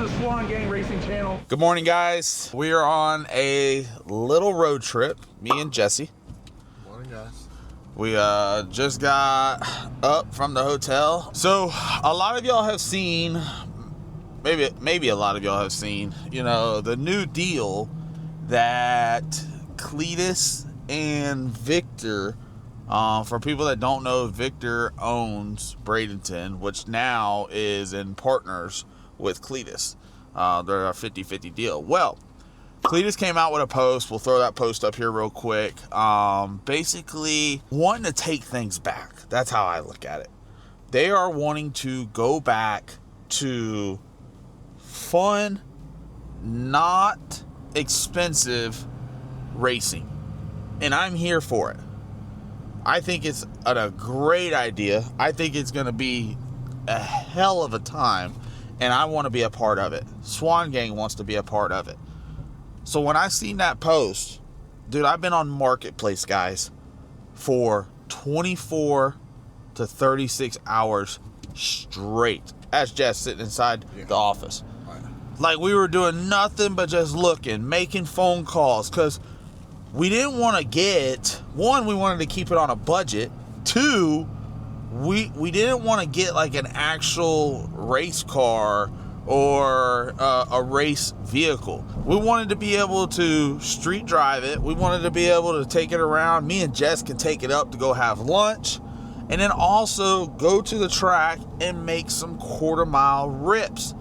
the Swan Gang Racing channel. Good morning, guys. We are on a little road trip, me and Jesse. Morning, guys. We just got up from the hotel. So a lot of y'all have seen, maybe a lot of y'all have seen, you know, the new deal that Cleetus and Victor, for people that don't know, Victor owns Bradenton, which now is in partners with Cleetus. They're a 50-50 deal. Well, Cleetus came out with a post. We'll throw that post up here real quick. Basically wanting to take things back. That's how I look at it. They are wanting to go back to fun, not expensive racing. And I'm here for it. I think it's a great idea. I think it's going to be a hell of a time, and I want to be a part of it. Swan Gang wants to be a part of it. So when I seen that post, dude, I've been on Marketplace, guys, for 24 to 36 hours straight. That's just sitting inside the office. Like, we were doing nothing but just looking, making phone calls, because we didn't want to get, one, we wanted to keep it on a budget. Two, we didn't want to get like an actual race car or a race vehicle. We wanted to be able to street drive it. We wanted to be able to take it around. Me and Jess can take it up to go have lunch, and then also go to the track and make some quarter-mile rips.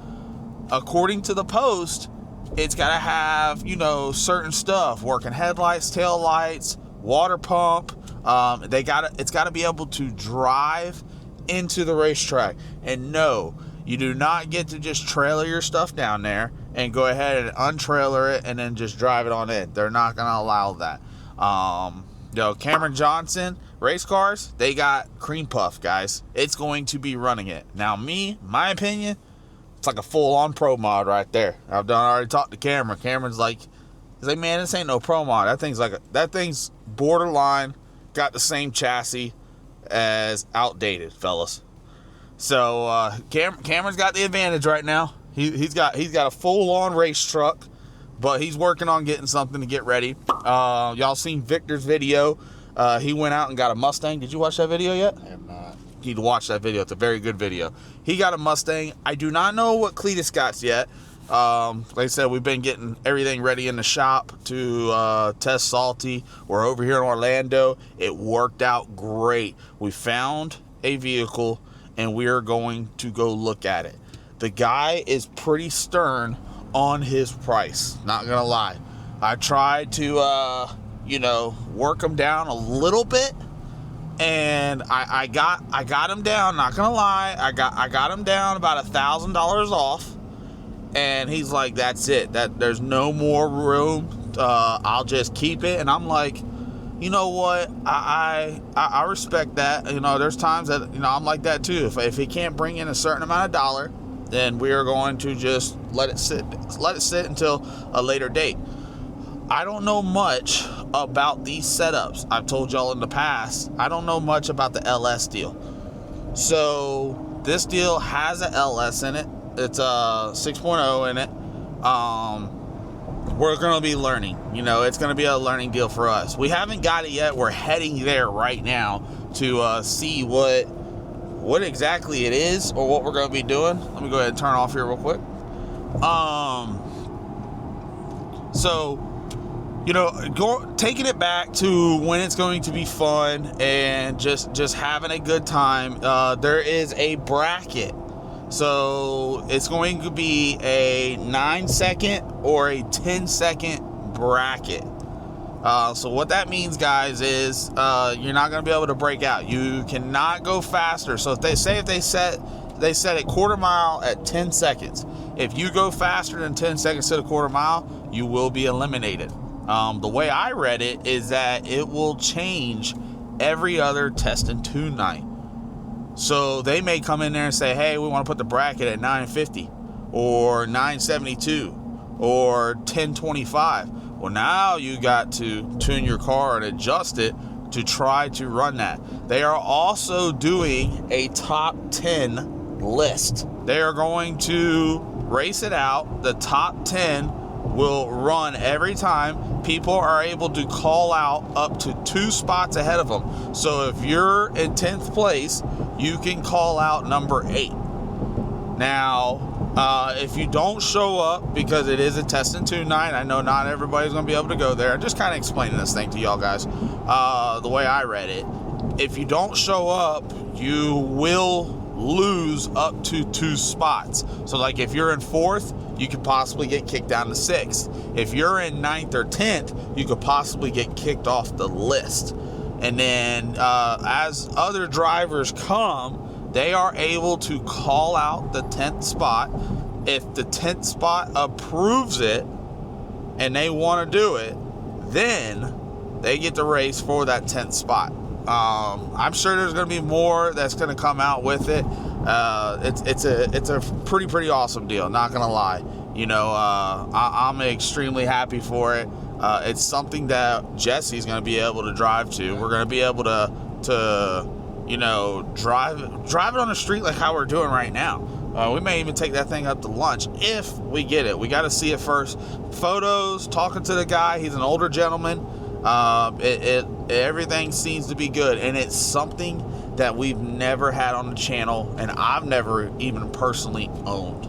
According to the post, it's got to have, you know, certain stuff, working headlights, tail lights, water pump. It's got to be able to drive into the racetrack. And no, you do not get to just trailer your stuff down there and go ahead and untrailer it and then just drive it on in. They're not going to allow that. Cameron Johnson race cars, they got cream puff, guys. It's going to be running it. Now, my opinion, it's like a full-on pro mod right there. I've already talked to Cameron. Cameron's like, he's like, man, this ain't no pro mod. That thing's borderline got the same chassis as outdated, fellas. So Cameron's got the advantage right now. He's got a full-on race truck, but he's working on getting something to get ready. Y'all seen Victor's video? He went out and got a Mustang. Did you watch that video yet? I have not. You need to watch that video. It's a very good video. He got a Mustang. I do not know what Cleetus got yet. Like I said, we've been getting everything ready in the shop to test Salty. We're over here in Orlando. It worked out great. We found a vehicle, and we are going to go look at it. The guy is pretty stern on his price. Not gonna lie. I tried to, work him down a little bit. And I got him down, not gonna lie, I got him down about $1,000 off, and he's like, that's it, that there's no more room, I'll just keep it. And I'm like, you know what, I respect that. You know, there's times that, you know, I'm like that too. If he can't bring in a certain amount of dollar, then we are going to just let it sit until a later date. I don't know much about these setups. I've told y'all in the past, I don't know much about the LS deal. So this deal has a LS in it. It's a 6.0 in it. We're going to be learning. You know, it's going to be a learning deal for us. We haven't got it yet. We're heading there right now to see what exactly it is or what we're going to be doing. Let me go ahead and turn off here real quick. So, you know, taking it back to when it's going to be fun and just having a good time, there is a bracket. So it's going to be a 9-second or a 10-second bracket. So what that means, guys, is you're not going to be able to break out. You cannot go faster. So if they set a quarter mile at 10 seconds. If you go faster than 10 seconds to the quarter mile, you will be eliminated. The way I read it is that it will change every other test and tune night. So they may come in there and say, hey, we want to put the bracket at 950 or 972 or 1025. Well, now you got to tune your car and adjust it to try to run that. They are also doing a top 10 list. They are going to race it out. The top 10 will run every time. People are able to call out up to 2 spots ahead of them. So if you're in 10th place, you can call out number 8. Now, if you don't show up, because it is a test and tune night, I know not everybody's going to be able to go there. I'm just kind of explaining this thing to y'all guys the way I read it. If you don't show up, you will lose up to 2 spots. So like if you're in 4th, you could possibly get kicked down to 6th. If you're in 9th or 10th, you could possibly get kicked off the list. And then as other drivers come, they are able to call out the 10th spot. If the 10th spot approves it and they want to do it, then they get to race for that 10th spot. I'm sure there's going to be more that's going to come out with it. It's a pretty awesome deal, not going to lie. You know, I'm extremely happy for it. It's something that Jesse's going to be able to drive to. We're going to be able to you know, drive it on the street like how we're doing right now. We may even take that thing up to lunch if we get it. We got to see it first. Photos, talking to the guy. He's an older gentleman. Everything seems to be good, and it's something that we've never had on the channel, and I've never even personally owned,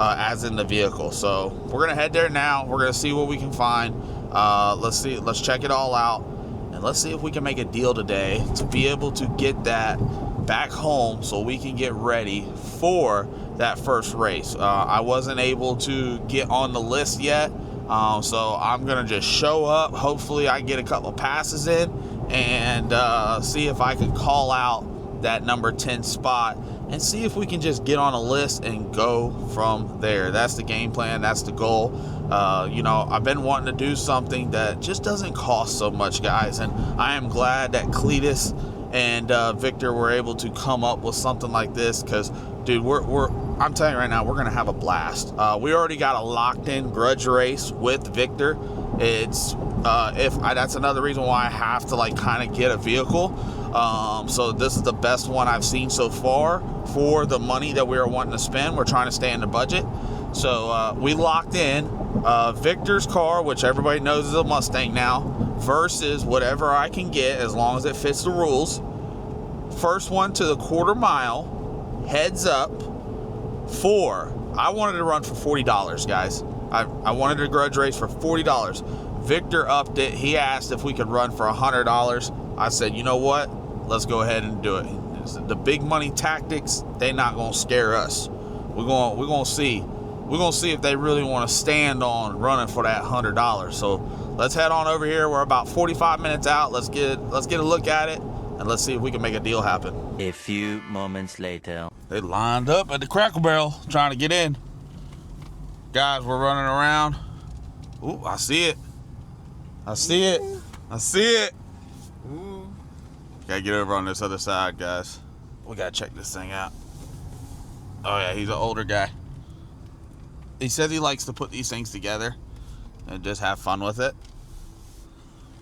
as in the vehicle. So we're gonna head there now. We're gonna see what we can find. Let's check it all out, and let's see if we can make a deal today to be able to get that back home so we can get ready for that first race. I wasn't able to get on the list yet. So I'm going to just show up. Hopefully I get a couple passes in and see if I can call out that number 10 spot and see if we can just get on a list and go from there. That's the game plan. That's the goal. You know, I've been wanting to do something that just doesn't cost so much, guys. And I am glad that Cleetus and Victor were able to come up with something like this, because, dude, I'm telling you right now, we're going to have a blast. We already got a locked-in grudge race with Victor. It's that's another reason why I have to, like, kind of get a vehicle. So this is the best one I've seen so far for the money that we are wanting to spend. We're trying to stay in the budget. So we locked in Victor's car, which everybody knows is a Mustang now, versus whatever I can get as long as it fits the rules. First one to the quarter mile, heads up, I wanted to run for $40, guys. I wanted a grudge race for $40. Victor upped it. He asked if we could run for $100. I said, you know what? Let's go ahead and do it. The big money tactics, they're not going to scare us. We're going to see. We're going to see if they really want to stand on running for that $100. So let's head on over here. We're about 45 minutes out. Let's get a look at it, and let's see if we can make a deal happen. A few moments later. They lined up at the Cracker Barrel trying to get in. Guys, we're running around. Ooh, I see it. I see it. I see it. Ooh. Gotta get over on this other side, guys. We gotta check this thing out. Oh yeah, he's an older guy. He says he likes to put these things together and just have fun with it.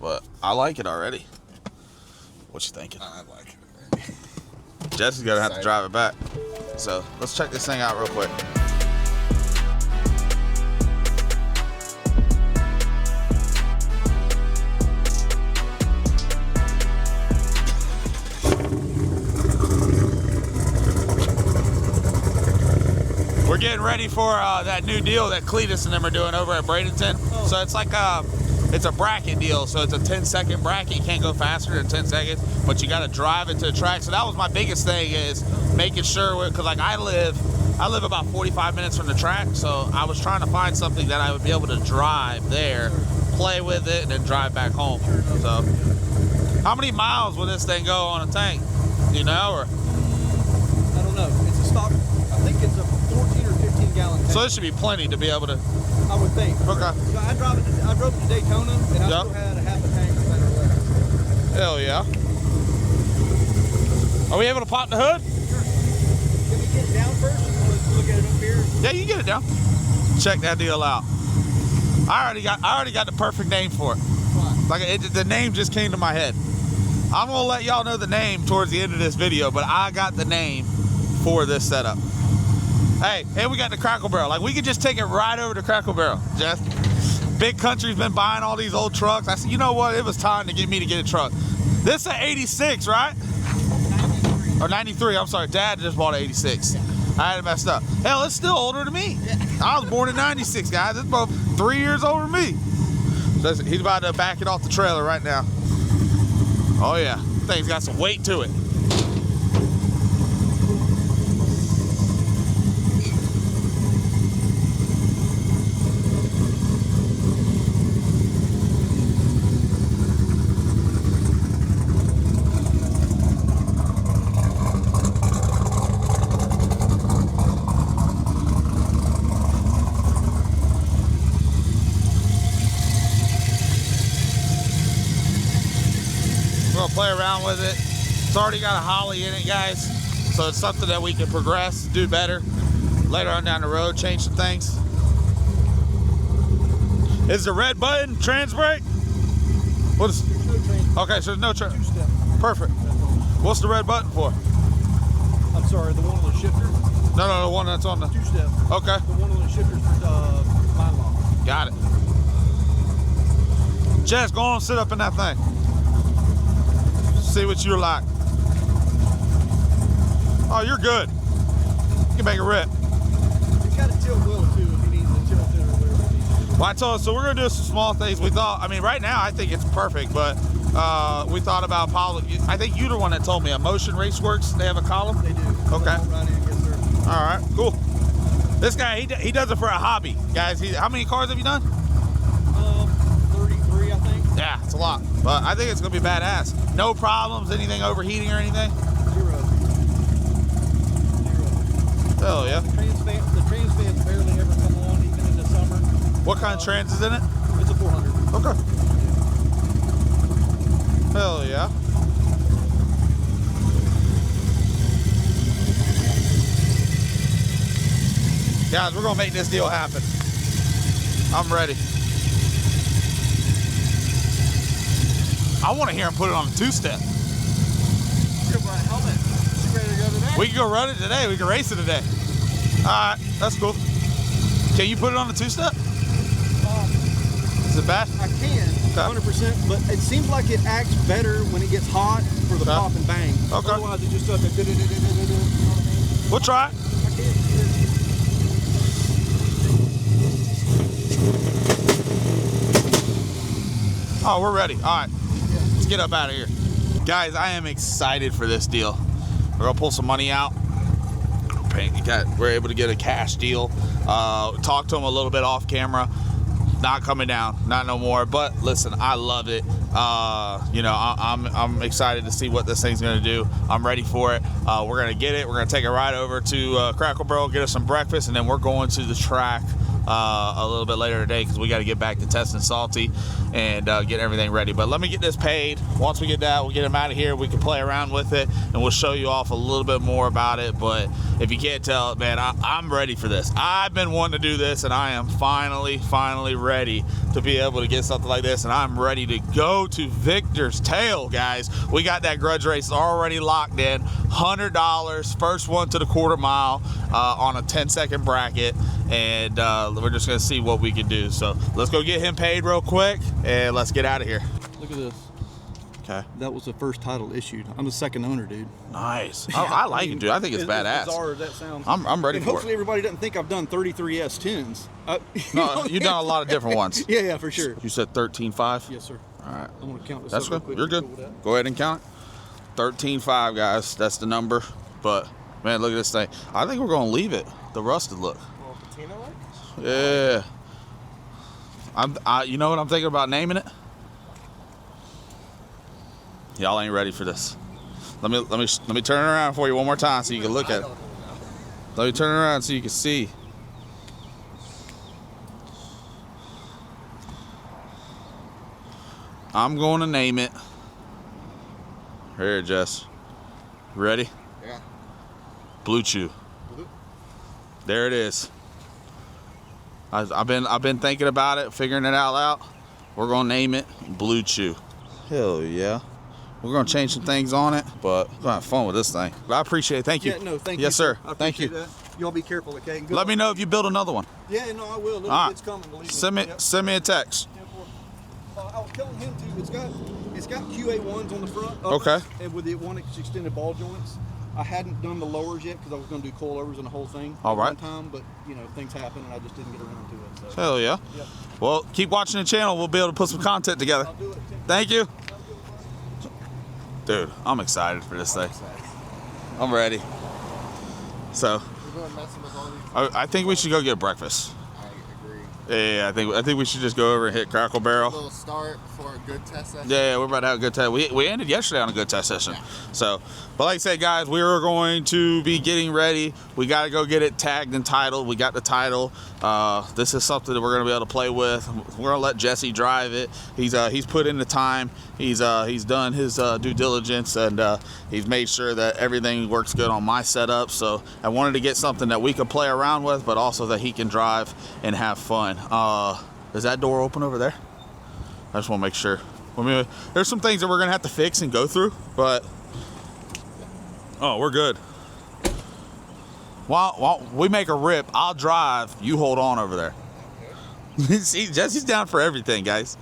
But I like it already. What you thinking? I like it already. Jesse's gonna have to drive it back. So let's check this thing out real quick. We're getting ready for that new deal that Cleetus and them are doing over at Bradenton. Oh. So it's like it's a bracket deal. So it's a 10-second bracket. You can't go faster than 10 seconds, but you got to drive it to the track. So that was my biggest thing, is making sure, because like I live about 45 minutes from the track. So I was trying to find something that I would be able to drive there, play with it, and then drive back home. So how many miles will this thing go on a tank? Do you know, or? I don't know. It's a stock. I think it's a 14 or 15 gallon tank. So this should be plenty to be able to. I would think. Okay. So I drove to Daytona, and I still had a half a tank that are left. Hell yeah. Are we able to pop the hood? Sure. Can we get it down first? Let's look at it up here. Yeah, you get it down. Check that deal out. I already got the perfect name for it. What? Like the name just came to my head. I'm gonna let y'all know the name towards the end of this video, but I got the name for this setup. Hey, and we got the Crackle Barrel. Like, we could just take it right over to Crackle Barrel, Jeff. Big Country's been buying all these old trucks. I said, you know what? It was time to get me to get a truck. This is an 86, right? 93. Or 93, I'm sorry. Dad just bought an 86. I had it messed up. Hell, it's still older than me. I was born in 96, guys. It's about 3 years older than me. So he's about to back it off the trailer right now. Oh, yeah. Thing's got some weight to it. Play around with it. It's already got a Holly in it, guys, so it's something that we can progress, do better later on down the road, change some things. Is the red button trans brake? What is? Okay, so there's no trans. Two-step. Perfect. What's the red button for? I'm sorry, the one on the shifter. No, the one that's on the Two-step. Okay. The one on the shifter's for line lock. Got it. Jess, go on, sit up in that thing. See what you're like. Oh, you're good. You can make a rip. It's got a tilt wheel too if you need the tilt in or whatever you need to do. Well, I told us, so we're gonna do some small things. We thought, I mean, right now I think it's perfect, but we thought about probably, I think you're the one that told me, a Motion Raceworks, they have a column? They do. Okay. Right in, yes, sir. All right, cool. This guy, he does it for a hobby. Guys, how many cars have you done? 33, I think. Yeah, it's a lot, but I think it's gonna be badass. No problems, anything overheating or anything? Zero. Hell yeah. The trans fans barely ever come on, even in the summer. What kind of trans is in it? It's a 400. Okay. Hell yeah. Guys, we're gonna make this deal happen. I'm ready. I want to hear him put it on a two-step. We can go run it today. We can race it today. All right, that's cool. Can you put it on a two-step? Is it bad? I can, 100%, but it seems like it acts better when it gets hot for the pop and bang. Okay. Otherwise, it just does the you know what I mean? We'll try it. I can't. Oh, we're ready. All right. Let's get up out of here. Guys, I am excited for this deal. We're gonna pull some money out. We're able to get a cash deal. Talk to him a little bit off camera. Not coming down, not no more. But listen, I love it. You know, I'm excited to see what this thing's gonna do. I'm ready for it. We're gonna get it. We're gonna take it right over to Crackle Barrel, get us some breakfast, and then we're going to the track a little bit later today because we got to get back to testing Salty and get everything ready. But let me get this paid. Once we get that, we'll get him out of here. We can play around with it and we'll show you off a little bit more about it. But if you can't tell, man, I'm ready for this. I've been wanting to do this and I am finally ready to be able to get something like this, and I'm ready to go to Victor's Tail, guys. We got that grudge race already locked in. $100, first one to the quarter mile on a 10-second bracket, and we're just gonna see what we can do. So let's go get him paid real quick and let's get out of here. Look at this. Okay. That was the first title issued. I'm the second owner, dude. Nice. I like it, dude. I think it's badass. As bizarre as that sounds. I'm ready and for hopefully it. everybody doesn't think I've done 33 S10s. No, you've done a lot of different ones. Yeah, for sure. You said 13.5? Yes, sir. All right. I'm going to count this That's up real good. quick. You're good. Cool with that. Go ahead and count it. 13.5, guys. That's the number. But, man, look at this thing. I think we're going to leave it. The rusted look. Well, patina like? Yeah. You know what I'm thinking about naming it? Y'all ain't ready for this. Let me turn it around for you one more time so you can look at it. Let me turn it around so you can see. I'm going to name it. Here, Jess. Ready? Yeah. Blue Chew. Blue. There it is. I've been thinking about it, figuring it out. We're gonna name it Blue Chew. Hell yeah. We're gonna change some things on it, but we're gonna have fun with this thing. But I appreciate it. Thank you. Yeah, no, thank you. Yes, sir. I Thank you. appreciate that. Y'all be careful, okay? Good Let luck. me know if you build another one. Yeah, no, I will. Look, All right. it's coming, believe me. Send me a text. I was telling him too. It's got QA1s on the front. Okay. And with the one extended ball joints. I hadn't done the lowers yet because I was going to do coilovers and the whole thing. All right. One time, but you know things happen and I just didn't get around to it. So. Hell yeah. Yep. Well, keep watching the channel. We'll be able to put some content together. I'll do it. Thank you. Dude, I'm excited for this thing. I'm ready. So, We're going messing with all these. I think we should go get breakfast. I agree. Yeah, I think we should just go over and hit Crackle A Barrel. little start for a good test session. Yeah, we're about to have a good test. We ended yesterday on a good test session. So, but like I said, guys, we are going to be getting ready. We got to go get it tagged and titled. We got the title. This is something that we're going to be able to play with. We're going to let Jesse drive it. He's put in the time. He's done his due diligence, and he's made sure that everything works good on my setup. So I wanted to get something that we could play around with, but also that he can drive and have fun. Is that door open over there? I just want to make sure. I mean, there's some things that we're going to have to fix and go through, but oh, we're good. While we make a rip, I'll drive, you hold on over there. See, Jesse's down for everything, guys.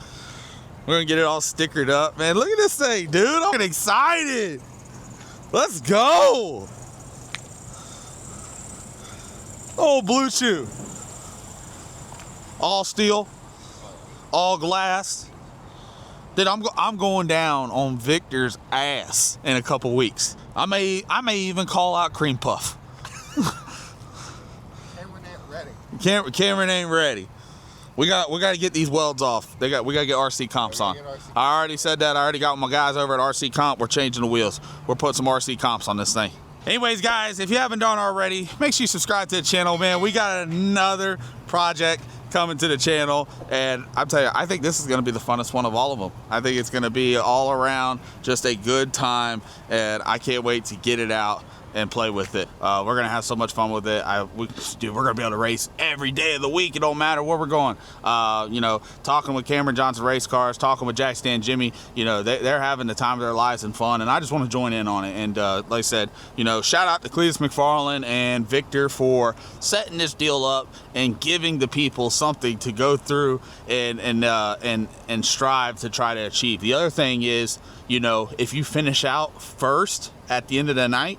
We're going to get it all stickered up. Man, look at this thing, dude. I'm getting excited. Let's go. Oh, Blue Chew. All steel, all glass. Dude, I'm going down on Victor's ass in a couple weeks. I may even call out Cream Puff. Cameron ain't ready. Cameron ain't ready. We got to get these welds off. We got to get RC comps on. I already said that. I already got my guys over at RC Comp. We're changing the wheels. We're putting some RC comps on this thing. Anyways, guys, if you haven't done already, make sure you subscribe to the channel, man. We got another project coming to the channel, and I'm telling you, I think this is going to be the funnest one of all of them. I think it's going to be all around just a good time, and I can't wait to get it out and play with it. We're going to have so much fun with it. Dude, we're going to be able to race every day of the week. It don't matter where we're going. You know, talking with Cameron Johnson Race Cars, talking with Jack Stan Jimmy, you know, they're having the time of their lives and fun, and I just want to join in on it. And like I said, you know, shout out to Cleetus McFarland and Victor for setting this deal up and giving the people something to go through and strive to try to achieve. The other thing is, you know, if you finish out first at the end of the night,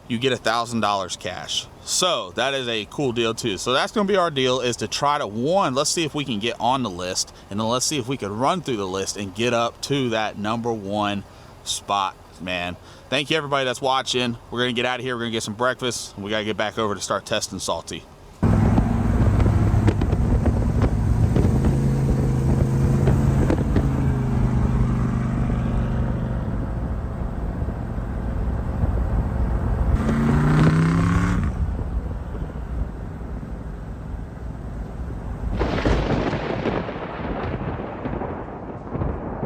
you get $1,000 cash. So that is a cool deal too. So that's going to be our deal, is to try to, let's see if we can get on the list, and then let's see if we can run through the list and get up to that #1 spot, man. Thank you everybody that's watching. We're going to get out of here. We're going to get some breakfast. We got to get back over to start testing Salty.